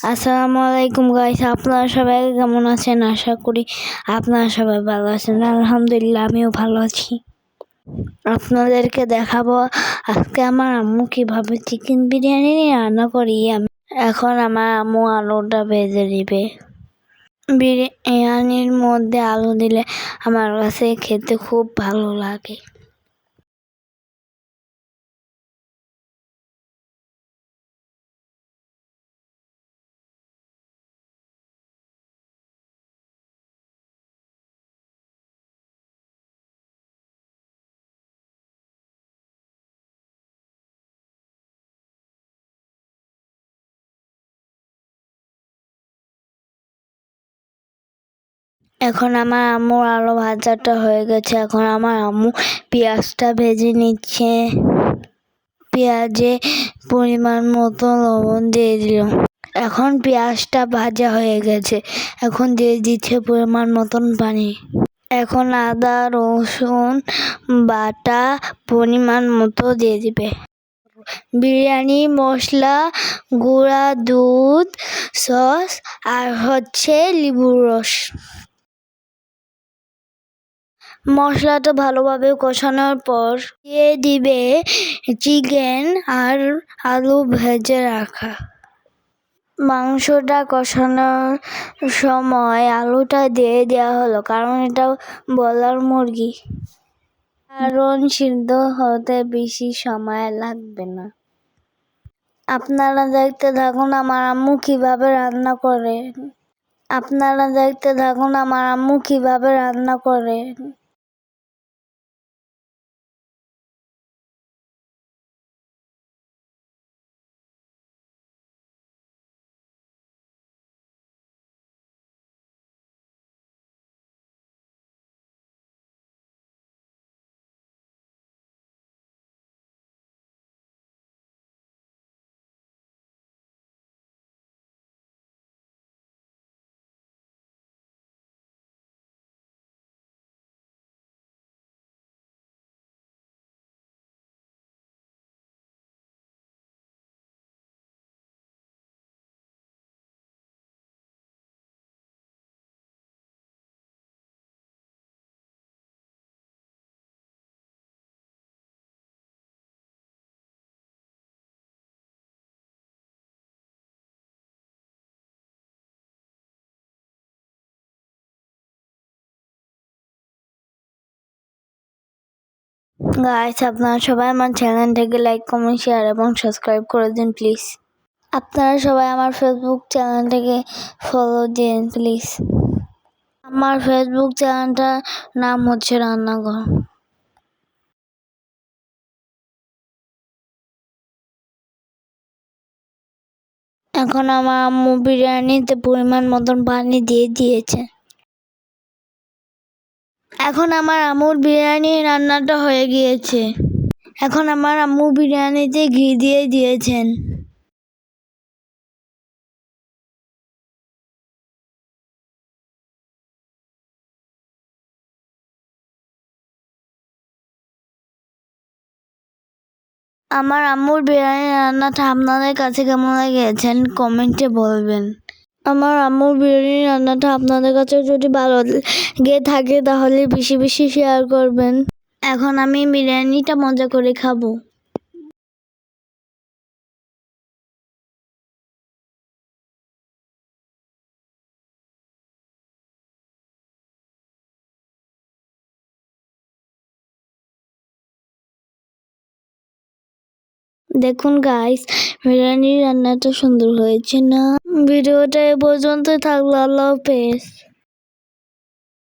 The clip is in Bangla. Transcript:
আসসালামু আলাইকুম গাইস, আপনারা সবাই কেমন আছেন? আশা করি আপনারা সবাই ভালো আছেন। আলহামদুলিল্লাহ, আমিও ভালো আছি। আপনাদেরকে দেখাবো আজকে আমার আম্মু কিভাবে চিকেন বিরিয়ানি রান্না করি। এখন আমার আম্মু আলুটা ভেজে দিবে। বিরিয়ানির মধ্যে আলু দিলে আমার কাছে খেতে খুব ভালো লাগে। এখন আমার আম্মুর আলু ভাজাটা হয়ে গেছে। এখন আমার আম্মু পেঁয়াজটা ভেজে নিচ্ছে। পেঁয়াজে পরিমাণ মতো লবণ দিয়ে দিল। এখন পেঁয়াজটা ভাজা হয়ে গেছে। এখন দিয়ে দিচ্ছে পরিমাণ মতন পানি। এখন আদা রসুন বাটা পরিমাণ মতো দিয়ে দিবে। বিরিয়ানি মশলা, গুঁড়া দুধ, সস আর লেবুর রস। মশলাটা ভালোভাবে কষানোর পর দিয়ে দিবে চিকেন আর আলু ভেজে রাখা। মাংসটা কষানোর সময় আলুটা দিয়ে দেওয়া হলো, কারণ এটা ব্রয়লার মুরগি, কারণ সিদ্ধ হতে বেশি সময় লাগবে না। আপনারা দেখতে থাকুন আমার আম্মু কিভাবে রান্না করে। গাইস, আপনারা সবাই আমার চ্যানেলটাকে লাইক কমেন্ট শেয়ার এবং সাবস্ক্রাইব করে দিন প্লিজ। আপনারা সবাই আমার ফেসবুক চ্যানেলটাকে ফলো দিন প্লিজ। আমার ফেসবুক চ্যানেলটার নাম হচ্ছে রান্নাঘর। এখন আমার আম্মু বিরিয়ানিতে পরিমাণ মতন পানি দিয়ে দিয়েছে। এখন আমার আম্মুর বিরিয়ানি রান্নাটা হয়ে গিয়েছে। এখন আমার আম্মু বিরিয়ানিতে ঘি দিয়ে দিয়েছেন। আমার আম্মুর বিরিয়ানি রান্নাটা আপনাদের কাছে কেমন লেগেছেন কমেন্টে বলবেন। আমার আম্মুর বিরিয়ানি রান্নাটা আপনাদের কাছে যদি ভালো লেগে থাকে তাহলে বেশি বেশি শেয়ার করবেন। এখন আমি বিরিয়ানিটা মজা করে খাবো। দেখুন গাইস, বিরিয়ানি রান্নাটা সুন্দর হয়েছে না? ভিডিওটা এ পর্যন্ত থাকলো। আল্লাহ হাফেজ।